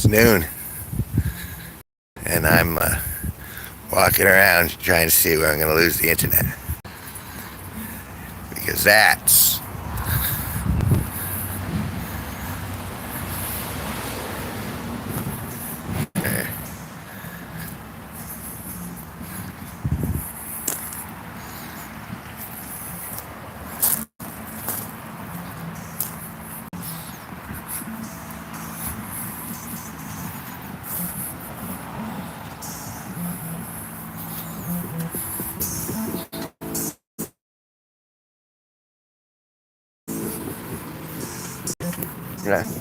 It's noon, and I'm walking around trying to see where I'm going to lose the internet. Because that's yeah.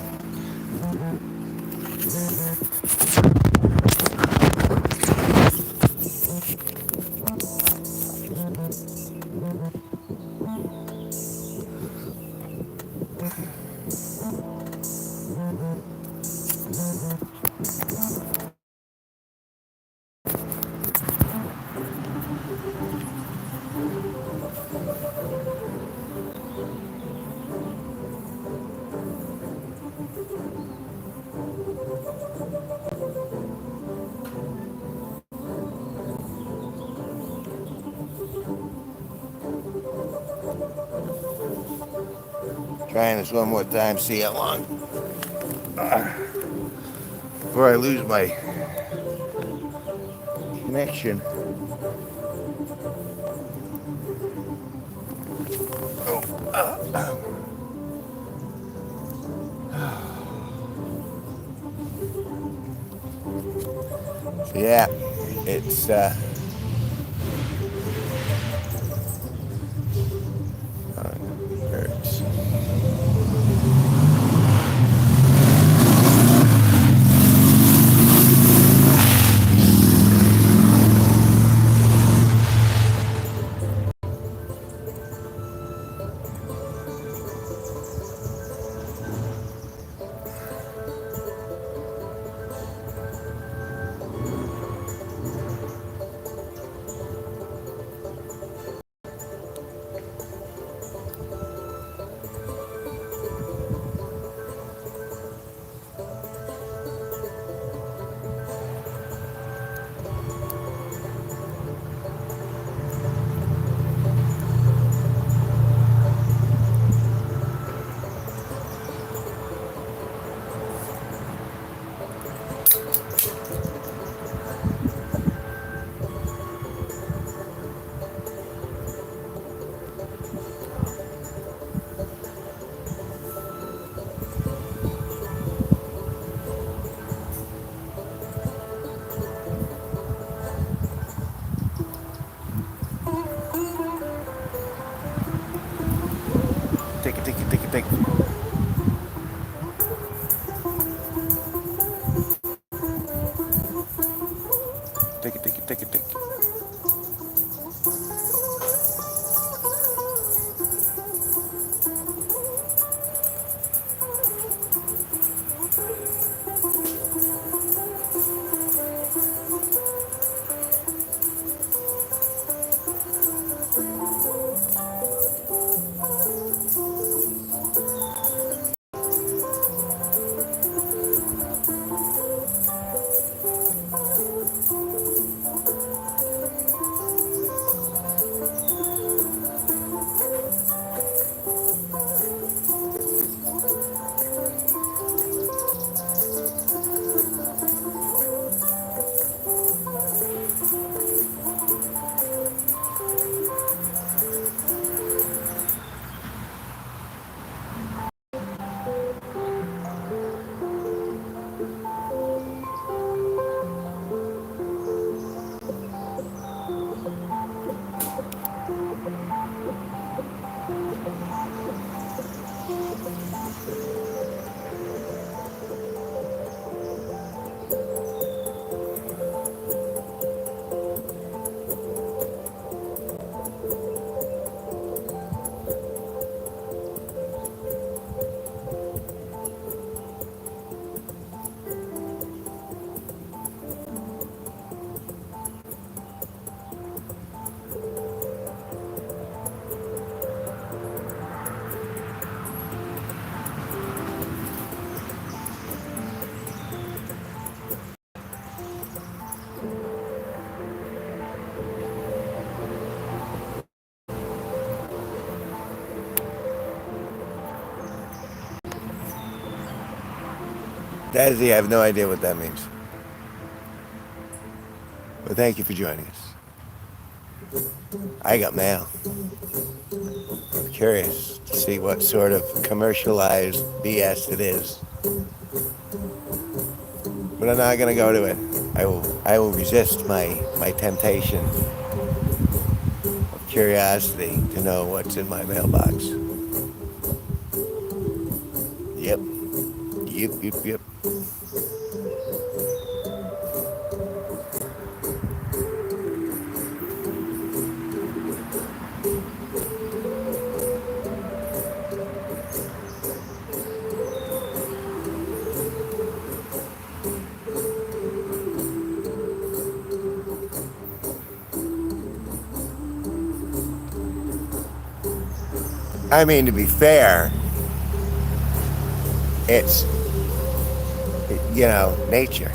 Trying this one more time, see how long before I lose my connection. So yeah, it's hurts. Take it, take it, take it, take it. Take it, take it, take it, take it. Dazzy, I have no idea what that means. But thank you for joining us. I got mail. I'm curious to see what sort of commercialized BS it is. But I'm not gonna go to it. I will resist my temptation of curiosity to know what's in my mailbox. Yep. Yep, yep, yep. I mean, to be fair, it's, nature.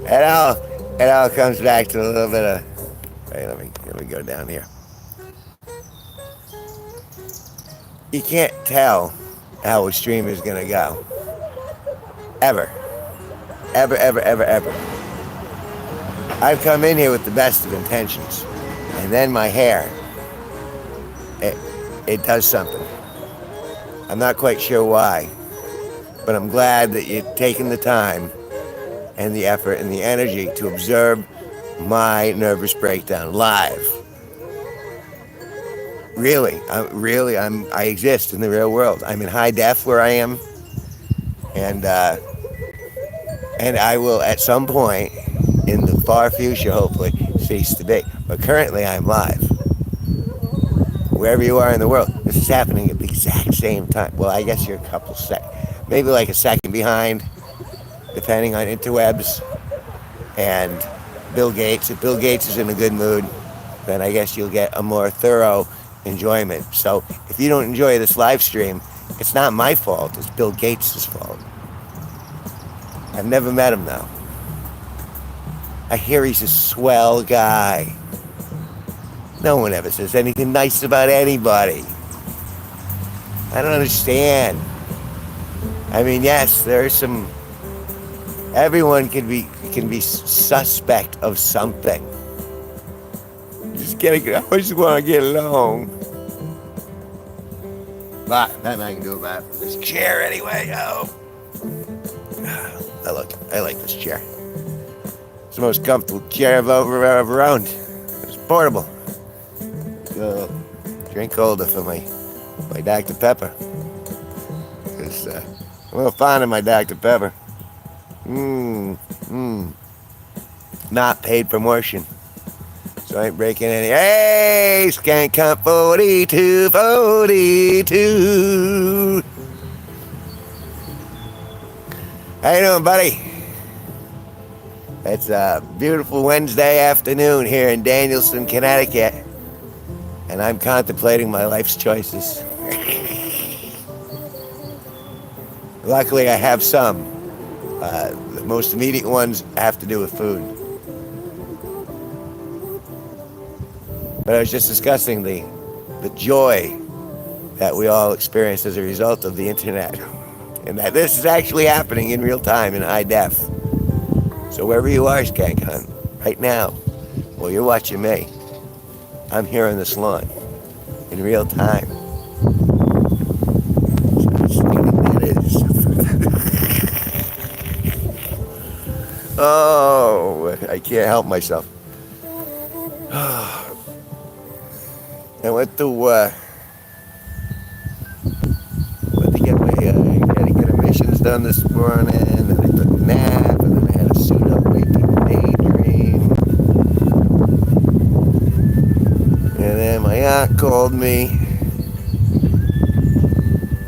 It all comes back to a little bit of. Wait, let me go down here. You can't tell how a stream is gonna go. Ever. Ever, ever, ever, ever. I've come in here with the best of intentions. And then my hair, it does something. I'm not quite sure why, but I'm glad that you're taking the time and the effort and the energy to observe my nervous breakdown live. Really, I exist in the real world. I'm in high def where I am, and I will at some point in the far future, hopefully, cease to be. But currently, I'm live. Wherever you are in the world, this is happening at the exact same time. Well, I guess you're a couple maybe like a second behind, depending on interwebs and Bill Gates. If Bill Gates is in a good mood, then I guess you'll get a more thorough enjoyment. So if you don't enjoy this live stream, it's not my fault. It's Bill Gates' fault. I've never met him, though. I hear he's a swell guy. No one ever says anything nice about anybody. I don't understand. I mean, yes, there's some. Everyone can be suspect of something. I just want to get along. But nothing I can do about it. This chair anyway. Oh, I like this chair. It's the most comfortable chair I've ever owned. It's portable. Drink holder for my Dr. Pepper. Because I'm a little fond of my Dr. Pepper. Not paid promotion. So I ain't breaking any. Hey, Skank Cup 42, 42. How you doing, buddy? It's a beautiful Wednesday afternoon here in Danielson, Connecticut. And I'm contemplating my life's choices. Luckily, I have some. The most immediate ones have to do with food. But I was just discussing the joy that we all experience as a result of the internet. And that this is actually happening in real time in high def. So wherever you are, Skank Hunt, right now, while you're watching me, I'm here on this lawn in real time. Oh, I can't help myself. I went to get emissions done this morning, and then I took a nap, and then I had a suit up making daydream. And then my aunt called me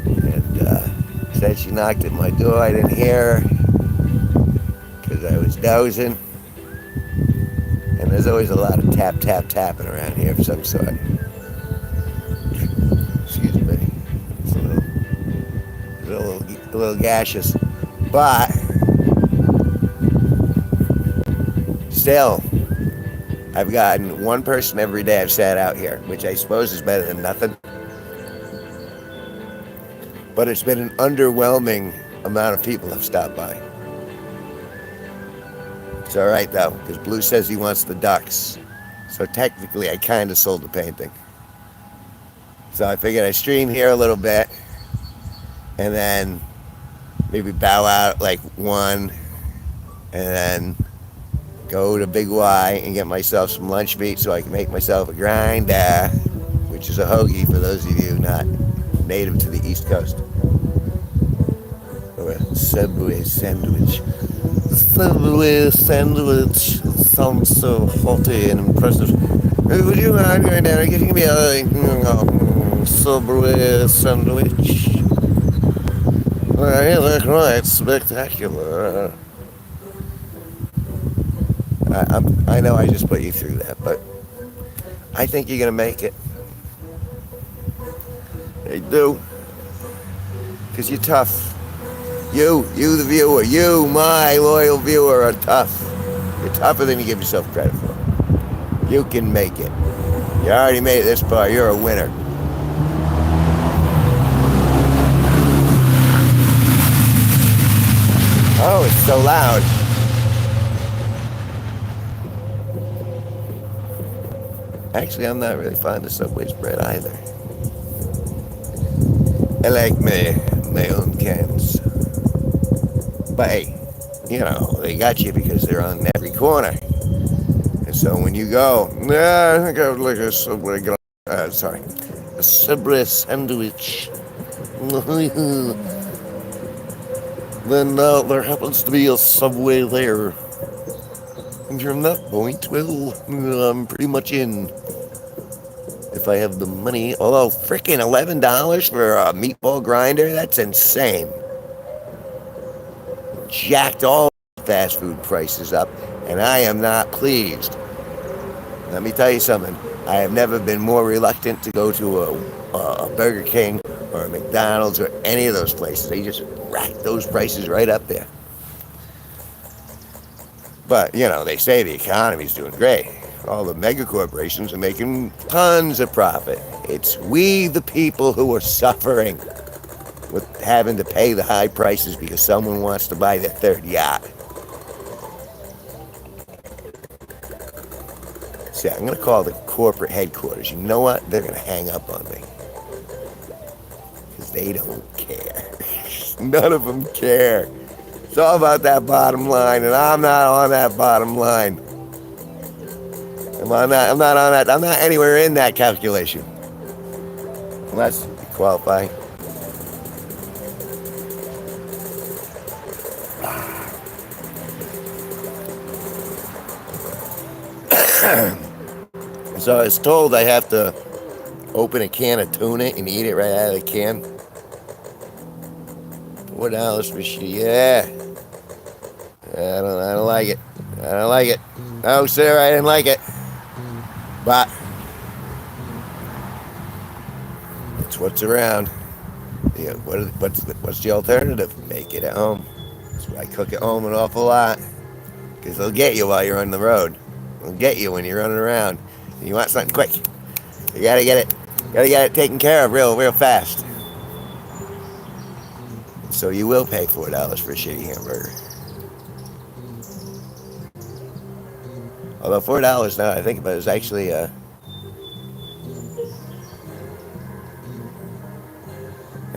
and said she knocked at my door. I didn't hear her because I was dozing. And there's always a lot of tapping around here of some sort. Excuse me. It's a little gaseous. But still, I've gotten one person every day I've sat out here, which I suppose is better than nothing. But it's been an underwhelming amount of people have stopped by. It's all right though, because Blue says he wants the ducks. So technically, I kind of sold the painting. So I figured I'd stream here a little bit, and then maybe bow out like one, and then go to Big Y and get myself some lunch meat so I can make myself a grinder, which is a hoagie for those of you not native to the East Coast. Or a Subway sandwich. Subway sandwich sounds so faulty and impressive. Would you mind going down and getting me a Subway sandwich? Well, you look right spectacular. I know I just put you through that, but I think you're going to make it. I do. Because you're tough. You the viewer, you, my loyal viewer, are tough. You're tougher than you give yourself credit for. You can make it. You already made it this far. You're a winner. Oh, it's so loud. Actually, I'm not really fond of Subway's bread either. I like my own cans. But hey, you know, they got you because they're on every corner. And so when you go, I think I would like a Subway, a Subway sandwich. Then there happens to be a Subway there. And from that point, well, I'm pretty much in. If I have the money. Although, freaking $11 for a meatball grinder? That's insane. Jacked all fast food prices up, and I am not pleased. Let me tell you something. I have never been more reluctant to go to a Burger King or a McDonald's or any of those places. They just rack those prices right up there. But, you know, they say the economy's doing great. All the mega corporations are making tons of profit. It's we, the people, who are suffering with having to pay the high prices because someone wants to buy their third yacht. See, I'm going to call the corporate headquarters. You know what? They're going to hang up on me. Because they don't care. None of them care. It's all about that bottom line, and I'm not on that bottom line. I'm not on that. I'm not anywhere in that calculation. Unless you qualify. So I was told I have to open a can of tuna and eat it right out of the can. $4 for shit. Yeah. I don't like it. I don't like it. No, sir, I didn't like it. But it's what's around. Yeah, what's the alternative? Make it at home. That's why I cook at home an awful lot. Because they'll get you while you're on the road. They'll get you when you're running around. And you want something quick. You gotta get it taken care of real fast. So you will pay $4 for a shitty hamburger. Although $4 now I think about it is actually I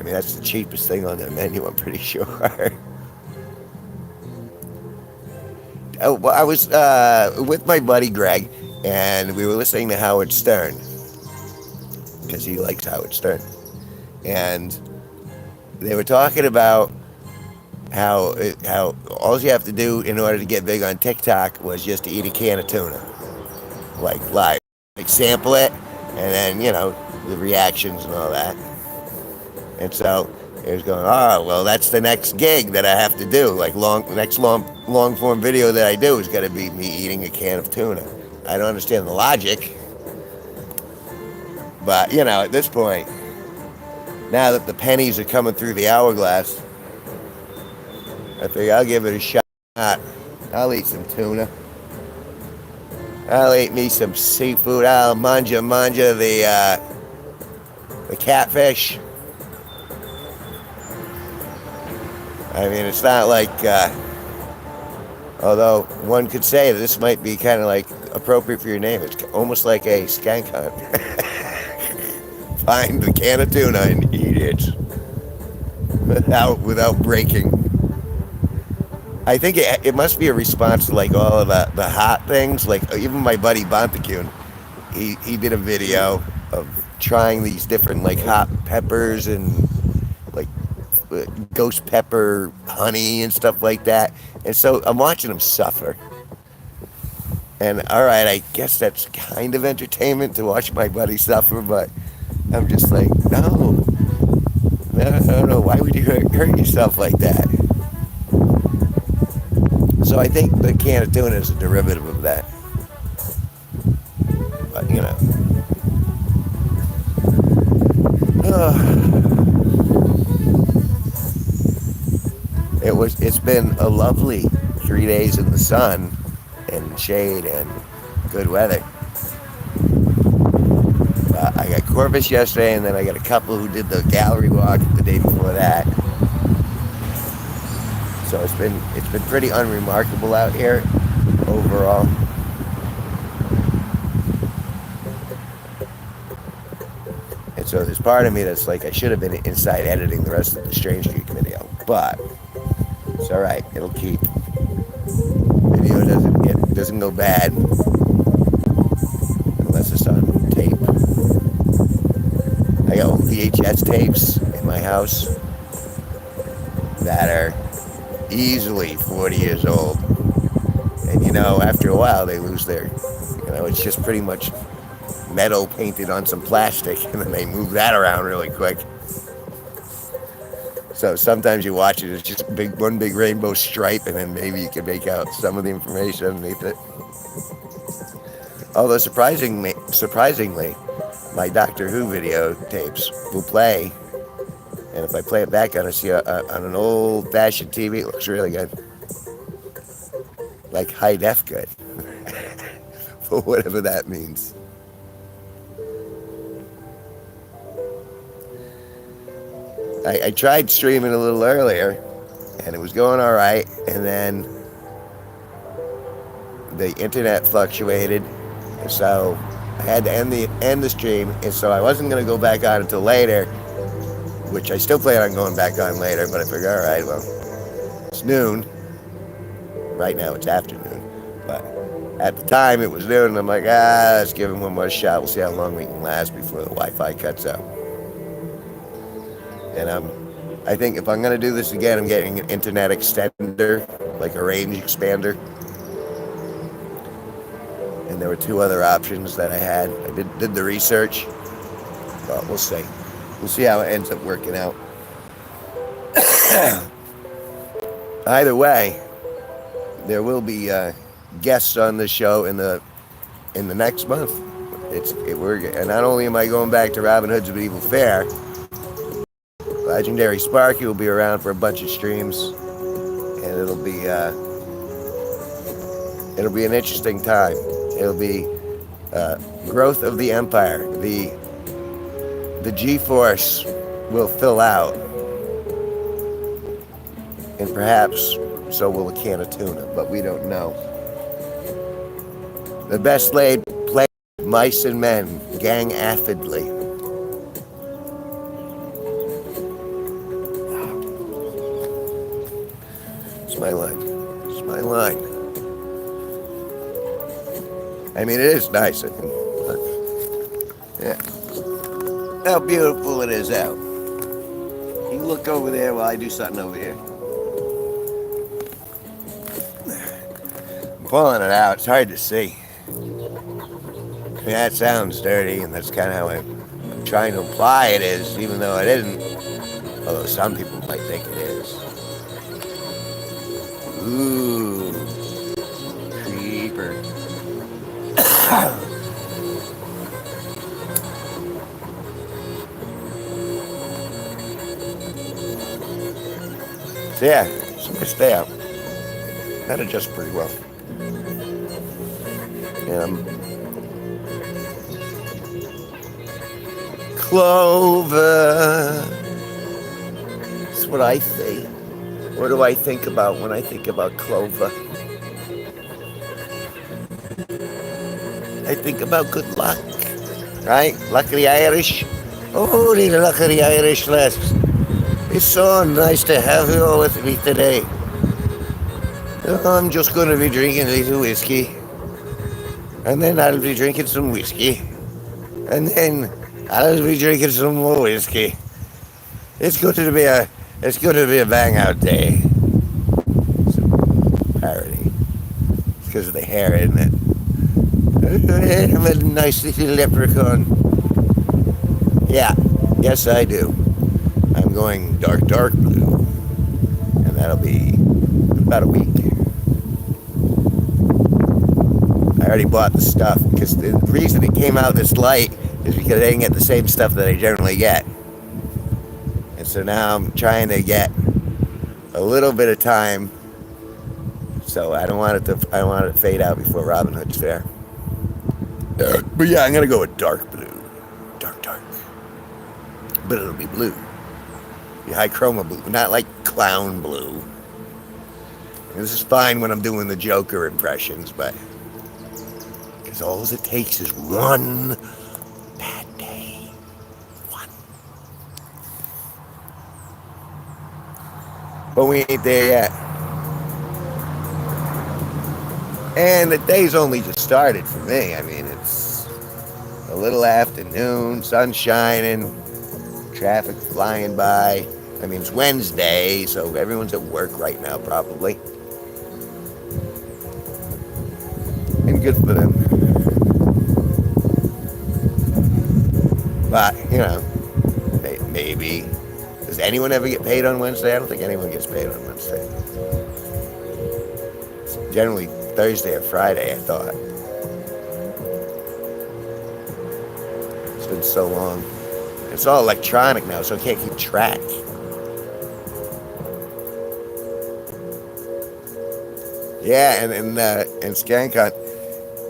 mean that's the cheapest thing on their menu, I'm pretty sure. Well, I was with my buddy Greg, and we were listening to Howard Stern because he likes Howard Stern, and they were talking about how all you have to do in order to get big on TikTok was just to eat a can of tuna, like live, like sample it, and then the reactions and all that. And so he was going, oh well, that's the next gig that I have to do. Like long form video that I do is going to be me eating a can of tuna. I don't understand the logic, but at this point, now that the pennies are coming through the hourglass, I figure I'll give it a shot. I'll eat some tuna. I'll eat me some seafood. I'll manja the catfish. I mean, it's not like, although one could say that this might be kind of like appropriate for your name. It's almost like a skank hunt. Find the can of tuna and eat it without breaking. I think it must be a response to like all of the hot things. Like even my buddy Bontecoon, he did a video of trying these different like hot peppers and like ghost pepper honey and stuff like that. And so I'm watching him suffer. And all right, I guess that's kind of entertainment to watch my buddy suffer, but I'm just like, no, no, no, no. Why would you hurt yourself like that? So I think the can of tuna is a derivative of that. But you know, it's been a lovely 3 days in the sun and shade and good weather. I got Corvus yesterday, and then I got a couple who did the gallery walk the day before that. So it's been pretty unremarkable out here overall. And so there's part of me that's like I should have been inside editing the rest of the Strange Geek video, but it's all right. It'll keep. Video doesn't go bad unless it's on tape. I got VHS tapes in my house that are easily 40 years old. And you know, after a while they lose their, it's just pretty much metal painted on some plastic, and then they move that around really quick. So sometimes you watch it, it's just one big rainbow stripe, and then maybe you can make out some of the information underneath it. Although surprisingly, my Doctor Who video tapes will play, and if I play it back on on an old-fashioned TV, it looks really good, like high def good, for whatever that means. I tried streaming a little earlier, and it was going all right, and then the internet fluctuated, and so I had to end the stream, and so I wasn't going to go back on until later, which I still plan on going back on later, but I figured, all right, well, it's noon. Right now it's afternoon, but at the time it was noon, and I'm like, let's give him one more shot. We'll see how long we can last before the Wi-Fi cuts out. And I think if I'm going to do this again, I'm getting an internet extender, like a range expander. And there were two other options that I had. I did the research, but we'll see. We'll see how it ends up working out. Either way, there will be guests on the show in the next month. And not only am I going back to Robin Hood's Medieval Fair, Legendary Sparky will be around for a bunch of streams, and it'll be an interesting time. It'll be growth of the empire. The G-force will fill out, and perhaps so will a can of tuna, but we don't know. The best laid play, mice and men gang affidly. It's my line. It's my line. I mean, it is nice. Yeah. How beautiful it is out. You look over there while I do something over here. I'm pulling it out. It's hard to see. Yeah, it sounds dirty, and that's kind of how I'm trying to imply it is, even though it isn't. Although some people might think it is. Ooh. Creeper. So yeah, it's a nice day out. That adjusts pretty well. Clover. That's what I say. What do I think about when I think about Clover? I think about good luck, right? Luck of the Irish. Oh, the luck of the Irish, lads. It's so nice to have you all with me today. I'm just going to be drinking a little whiskey, and then I'll be drinking some whiskey, and then I'll be drinking some more whiskey. It's going to be a it's going to be a bang out day. It's a parody. It's because of the hair, isn't it? I'm a nice little leprechaun. Yeah, yes I do. I'm going dark blue, and that'll be about a week. I already bought the stuff because the reason it came out this light is because I didn't get the same stuff that I generally get. And so now I'm trying to get a little bit of time. So I don't want it to fade out before Robin Hood's fair. But yeah, I'm gonna go with dark blue. Dark. But it'll be blue. Be high chroma blue, not like clown blue. This is fine when I'm doing the Joker impressions, but because all it takes is one bad day. One. But we ain't there yet. And the day's only just started for me. I mean, it's a little afternoon, sun shining, traffic flying by. I mean, it's Wednesday, so everyone's at work right now, probably. And good for them. But, maybe. Does anyone ever get paid on Wednesday? I don't think anyone gets paid on Wednesday. It's generally Thursday or Friday, I thought. It's been so long. It's all electronic now, so I can't keep track. Yeah, and ScanCon,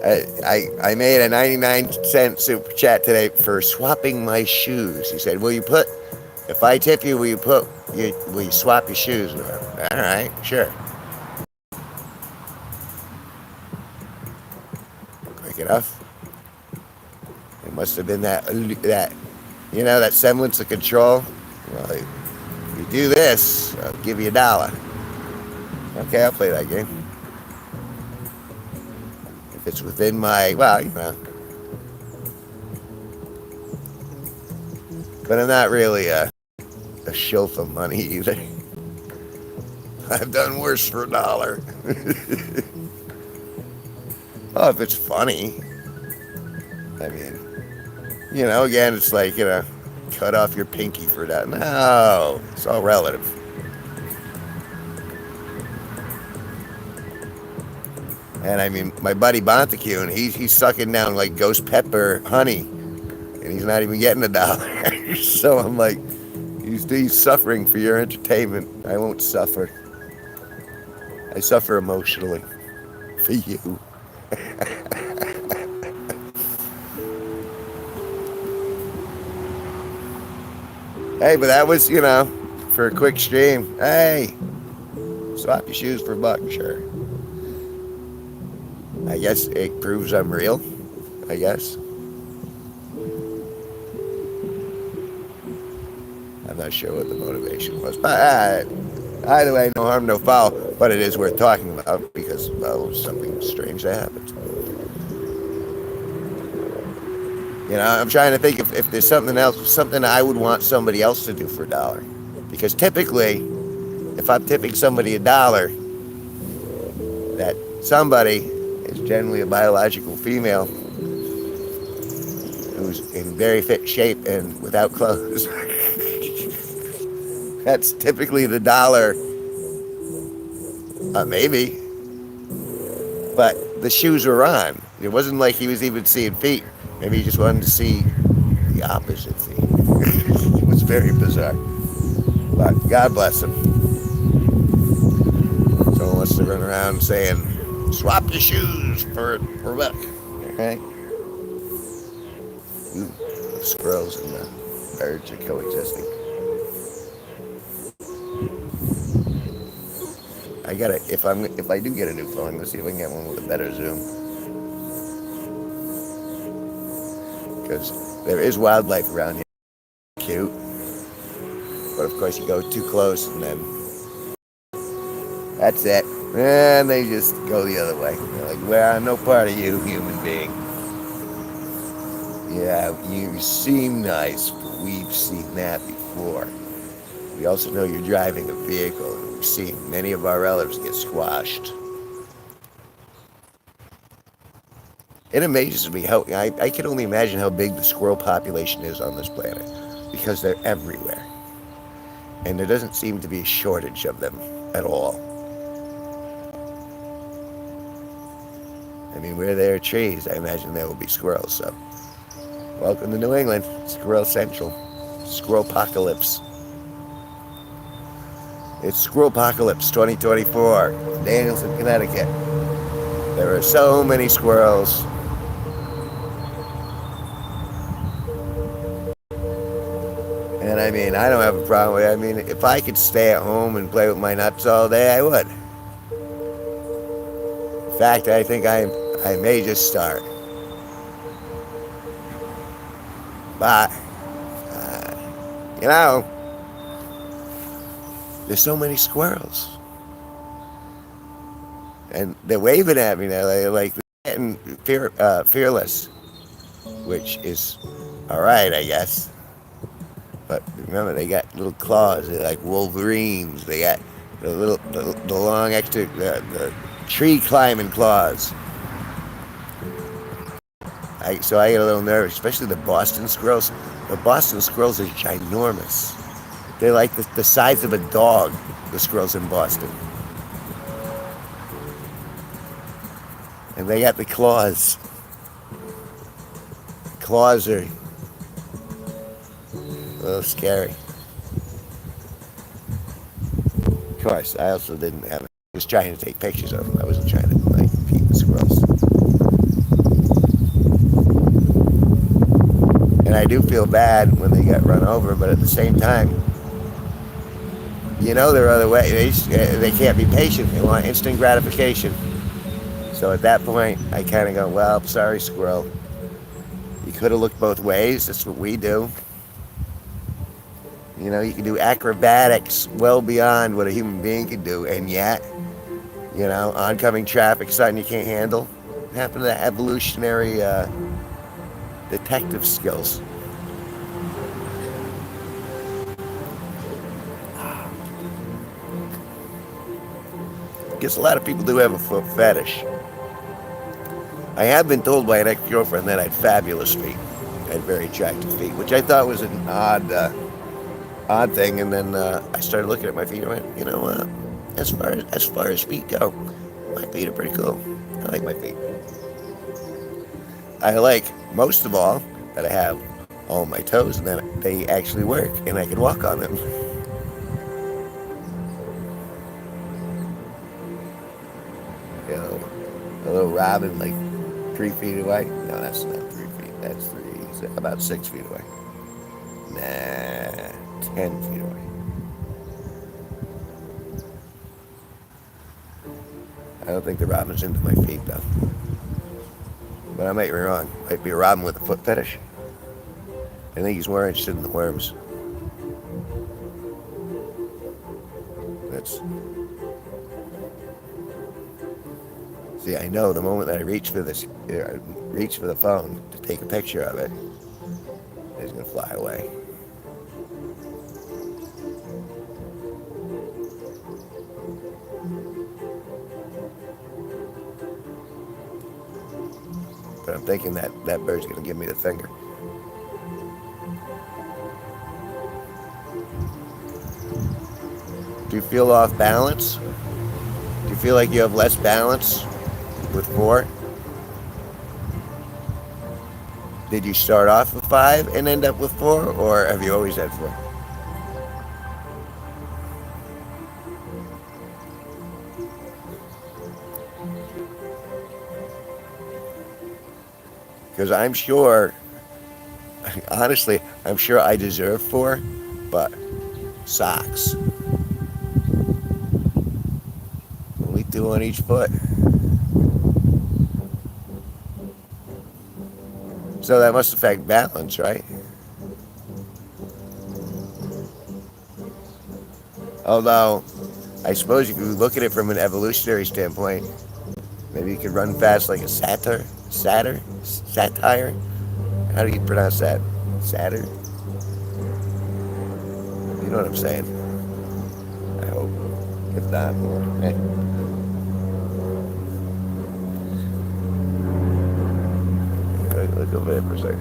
I made a 99-cent super chat today for swapping my shoes. He said, if I tip you, will you swap your shoes? All right, sure. Quick enough. It must have been that semblance of control. Well, if you do this, I'll give you $1. Okay, I'll play that game. If it's within my, but I'm not really a shill for money either. I've done worse for $1. Oh, if it's funny. I mean, again, it's like, cut off your pinky for that. No, it's all relative. And I mean, my buddy Bonteque, and he's sucking down like ghost pepper honey, and he's not even getting $1. So I'm like, he's suffering for your entertainment. I won't suffer. I suffer emotionally for you. Hey, but that was, for a quick stream. Hey, swap your shoes for $1, sure. I guess it proves I'm real, I guess. I'm not sure what the motivation was. But either way, no harm, no foul. But it is worth talking about because, something strange that happened. I'm trying to think if there's something else, something I would want somebody else to do for $1. Because typically, if I'm tipping somebody $1, that somebody is generally a biological female who's in very fit shape and without clothes. That's typically the $1. Maybe. But the shoes were on. It wasn't like he was even seeing feet. Maybe he just wanted to see the opposite feet. It was very bizarre. But God bless him. Someone wants to run around saying, swap your shoes for $1. Alright? Ooh, the squirrels and the birds are coexisting. I gotta if I do get a new phone, I'm gonna see if I can get one with a better zoom because there is wildlife around here. Cute, but of course you go too close and then that's it. And they just go the other way. They're like, well, I'm no part of you, human being. Yeah, you seem nice, but we've seen that before. We also know you're driving a vehicle, and we've seen many of our relatives get squashed. It amazes me how I can only imagine how big the squirrel population is on this planet because they're everywhere. And there doesn't seem to be a shortage of them at all. I mean, where there are trees, I imagine there will be squirrels. So, welcome to New England, Squirrel Central, Squirrel Apocalypse. It's Squirrel Apocalypse 2024, Danielson, Connecticut. There are so many squirrels. And I mean, I don't have a problem with it. I mean, if I could stay at home and play with my nuts all day, I would. In fact, I think I may just start. But, you know, there's so many squirrels. And they're waving at me now. They're like getting fearless, which is all right, I guess. But remember, they got little claws. They're like Wolverines. They got the long extra, the tree climbing claws. So I get a little nervous, especially the Boston squirrels. The Boston squirrels are ginormous. They're like the size of a dog, the squirrels in Boston. And they got the claws. The claws are a little scary. Of course, I also didn't have. I was trying to take pictures of them. I wasn't trying to like feed the squirrels. And I do feel bad when they get run over, but at the same time, you know, there are other ways. They can't be patient. They want instant gratification. So at that point, I kind of go, well, sorry, squirrel. You could have looked both ways. That's what we do. You know, you can do acrobatics well beyond what a human being can do, and yet, you know, oncoming traffic, something you can't handle. What happened to the evolutionary detective skills? I guess a lot of people do have a foot fetish. I have been told by an ex-girlfriend that I had fabulous feet. I had very attractive feet, which I thought was an odd thing. And then I started looking at my feet and went, you know, as far as feet go, my feet are pretty cool. I like my feet. I like most of all that I have all my toes and that they actually work and I can walk on them. You know, a little robin like 3 feet away. No, that's not 3 feet. That's about 6 feet away. Nah, 10 feet away. I don't think the robin's into my feet though. But I might be wrong. Might be a robin with a foot fetish. I think he's more interested in the worms. That's. See, I know the moment that I reach for the phone to take a picture of it, it's gonna fly away. But I'm thinking that bird's gonna give me the finger. Do you feel off balance? Do you feel like you have less balance with 4? Did you start off with 5 and end up with 4, or have you always had 4? Because I'm sure, honestly, I'm sure I deserve 4, but socks. 2 on each foot. So that must affect balance, right? Although, I suppose if you look at it from an evolutionary standpoint, maybe you could run fast like a satire. How do you pronounce that? Satyr? You know what I'm saying? I hope. If not, eh. Look over there for a second.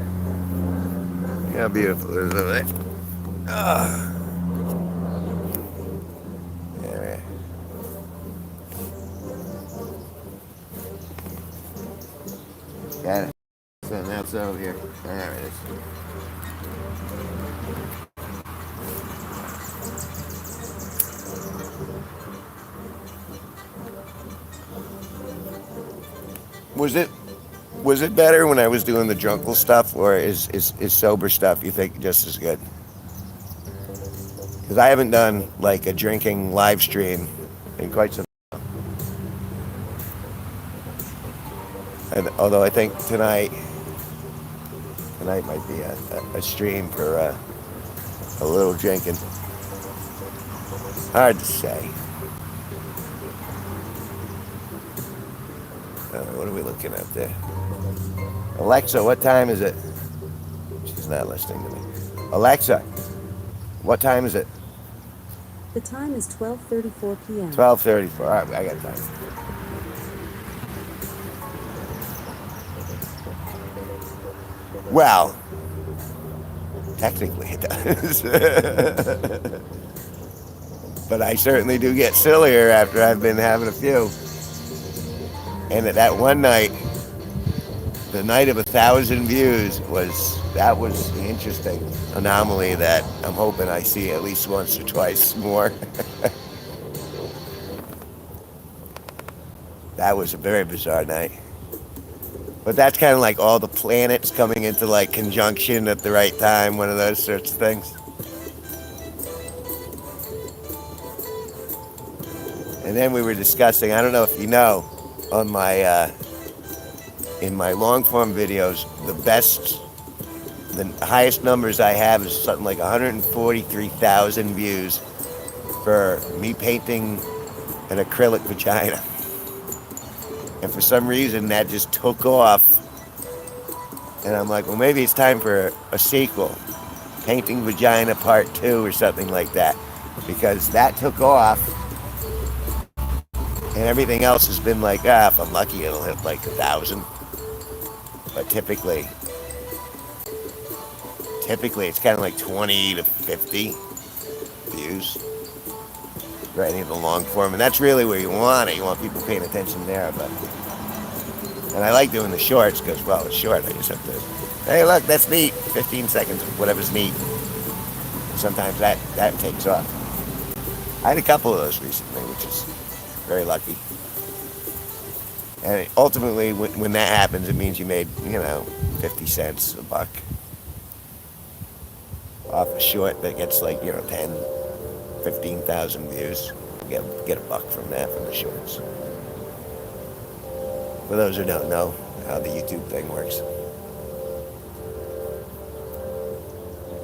Yeah, how beautiful it is over there. Ah, yeah, man. Got it. Something else over here. There it is. Was it was it better when I was doing the drunkle stuff, or is sober stuff you think just as good? Because I haven't done like a drinking live stream in quite some. And although I think tonight might be a stream for a little drinking. Hard to say. What are we looking at there? Alexa, what time is it? She's not listening to me. Alexa, what time is it? The time is 12:34 p.m. 12:34. All right, I got time. Well, technically it does. But I certainly do get sillier after I've been having a few. And at that one night, the night of 1,000 views was the interesting anomaly that I'm hoping I see at least once or twice more. That was a very bizarre night. But that's kind of like all the planets coming into like conjunction at the right time, one of those sorts of things. And then we were discussing, I don't know if you know, on my in my long form videos, the highest numbers I have is something like 143,000 views for me painting an acrylic vagina. And for some reason that just took off. And I'm like, well, maybe it's time for a sequel, Painting Vagina Part 2 or something like that. Because that took off. And everything else has been like, if I'm lucky, it'll hit like 1,000. But typically it's kind of like 20 to 50 views for any of the long form. And that's really where you want it. You want people paying attention there. And I like doing the shorts because, well, it's short. I just have to, hey, look, that's neat. 15 seconds of whatever's neat. Sometimes that takes off. I had a couple of those recently, which is very lucky. And ultimately, when that happens, it means you made, 50 cents, a buck off a short that gets like, 10, 15,000 views. Get a buck from that from the shorts. For those who don't know how the YouTube thing works.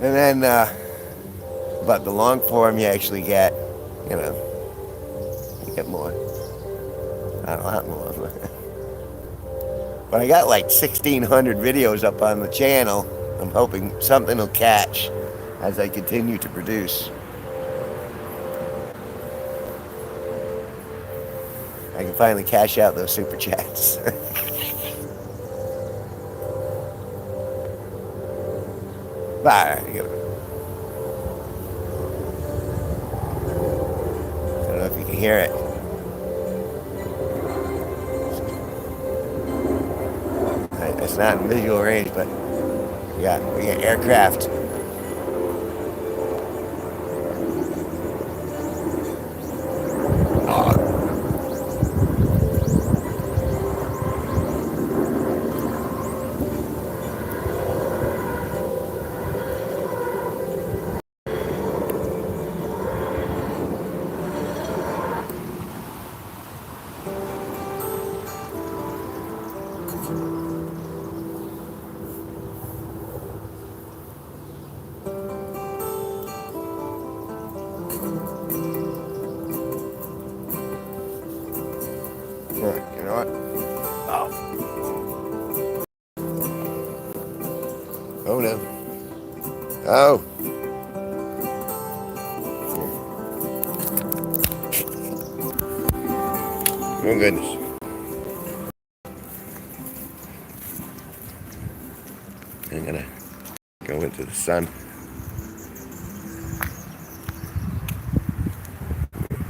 And then, but the long form, you actually get, you get more. Not a lot more. But I got like 1,600 videos up on the channel. I'm hoping something will catch as I continue to produce. I can finally cash out those super chats. Bye. I don't know if you can hear it. It's not in visual range, but we got aircraft. You know what? Oh. Oh no. Oh. Oh goodness. I'm gonna go into the sun.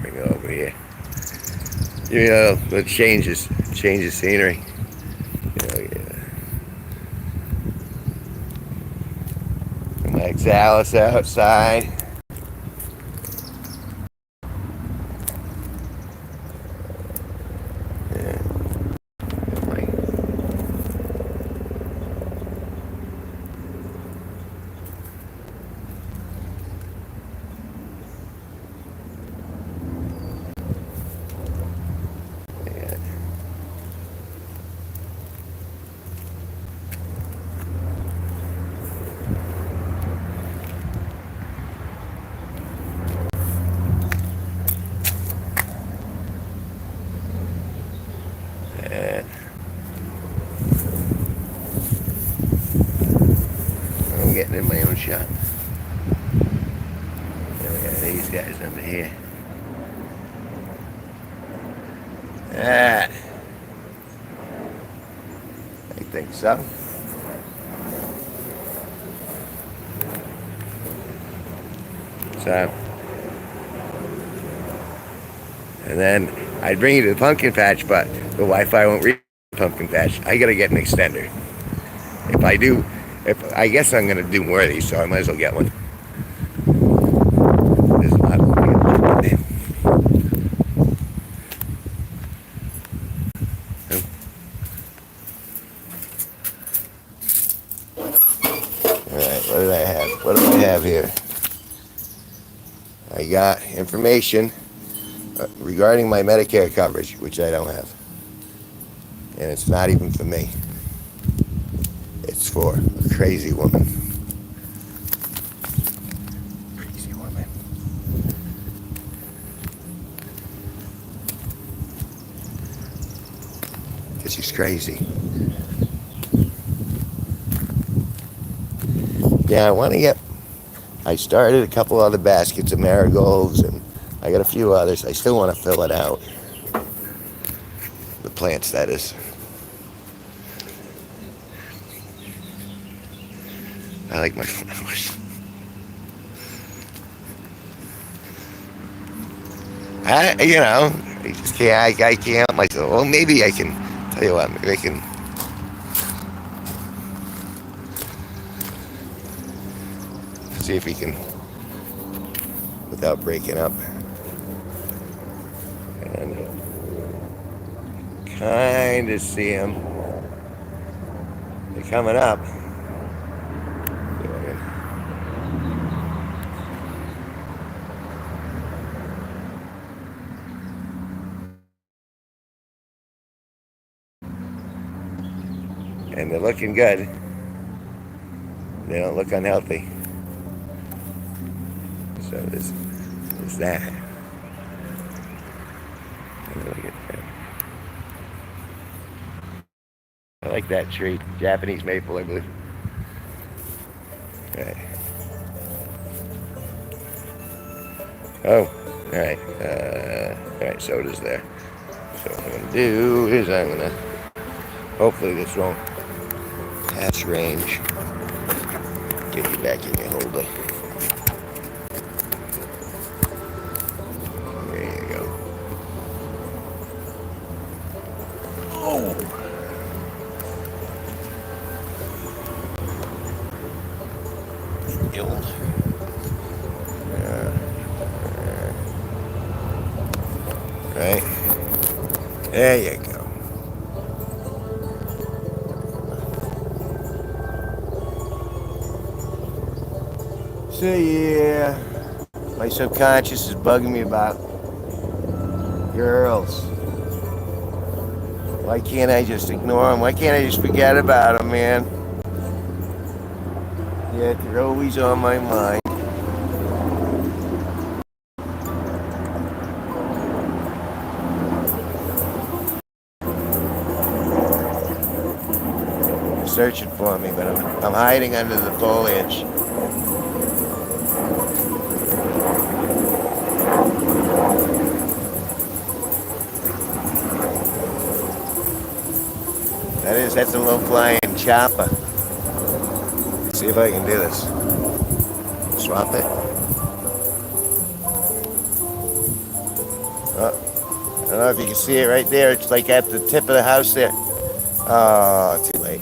Bring it over here. You know, the changes scenery. You know, yeah. Max Alice outside. Yeah. Like, yeah. Yeah. I'm getting in my own shot. There we got these guys over here. Ah, I think so. So, and then I'd bring you to the pumpkin patch, but the Wi-Fi won't reach the pumpkin patch. I gotta get an extender. If I do, I guess I'm gonna do more of these, so I might as well get one. There's a lot of them. Alright, what did I have? What do I have here? I got information regarding my Medicare coverage, which I don't have. And it's not even for me. It's for a crazy woman. Crazy woman. Because she's crazy. Yeah, I want to get... I started a couple other baskets of marigolds, and I got a few others. I still want to fill it out. The plants, that is. I like my flowers. I just can't, I can't help myself. Well, maybe I can, tell you what, maybe I can see if we can, without breaking up, and kind of see them. They're coming up. And they're looking good. They don't look unhealthy. So there's that. I like that tree. Japanese maple, I believe. Alright. Oh, alright. Alright, soda's there. So what I'm going to do is I'm going to, hopefully this won't pass range. Get you back in your holder. There you go. Oh! Right? There you go. So yeah, my subconscious is bugging me about girls. Why can't I just ignore them? Why can't I just forget about them, man? Yeah, they're always on my mind. Searching for me, but I'm hiding under the foliage. That's a low flying chopper. Let's see if I can do this. Swap it. Oh, I don't know if you can see it right there. It's like at the tip of the house there. Oh, too late.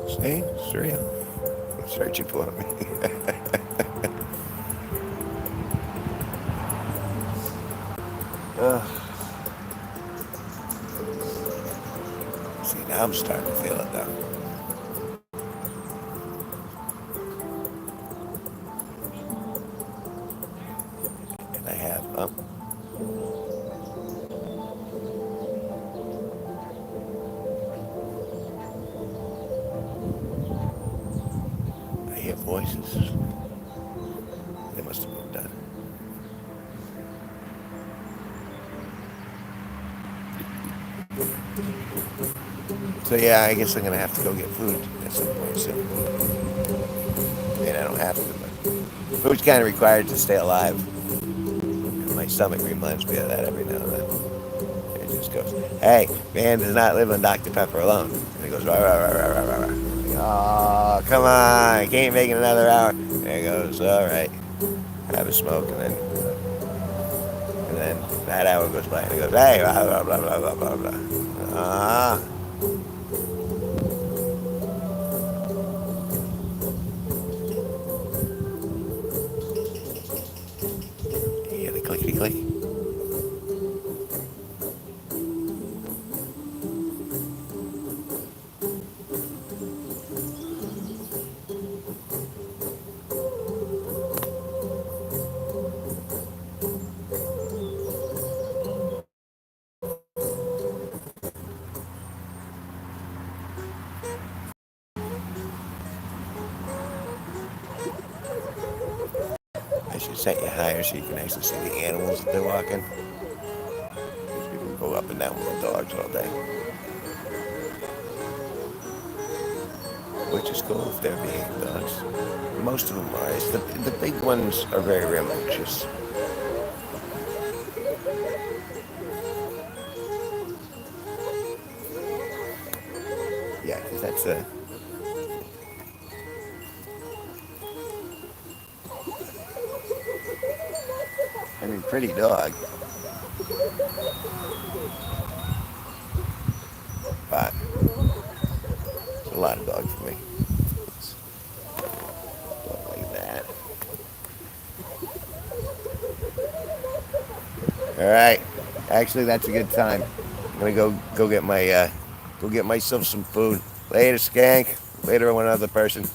See? It's real. Searching for me. See, now I'm starting to feel it though. And I have, I hear voices. They must have moved on. So yeah, I guess I'm gonna have to go get food at some point soon. I mean, I don't have to, but food's kind of required to stay alive. And my stomach reminds me of that every now and then. It just goes, "Hey, man does not live on Dr. Pepper alone." And it goes, "Rah, rah, rah, rah, rah, rah, rah." Oh, come on, I can't make it another hour. There it goes. All right, have a smoke, and then that hour goes by, and it goes, "Hey, blah blah blah blah blah blah blah." Ah. You hear the clickety click? I should set you higher so you can actually see the animals that they're walking. These people go up and down with the dogs all day, which is cool if they're being dogs. Most of them are. It's the big ones are very rambunctious. Yeah, 'cause that's a. I mean, pretty dog, but it's a lot of dog for me. It's dog like that. All right. Actually, that's a good time. I'm gonna go get my go get myself some food. Later, skank. Later, one other person.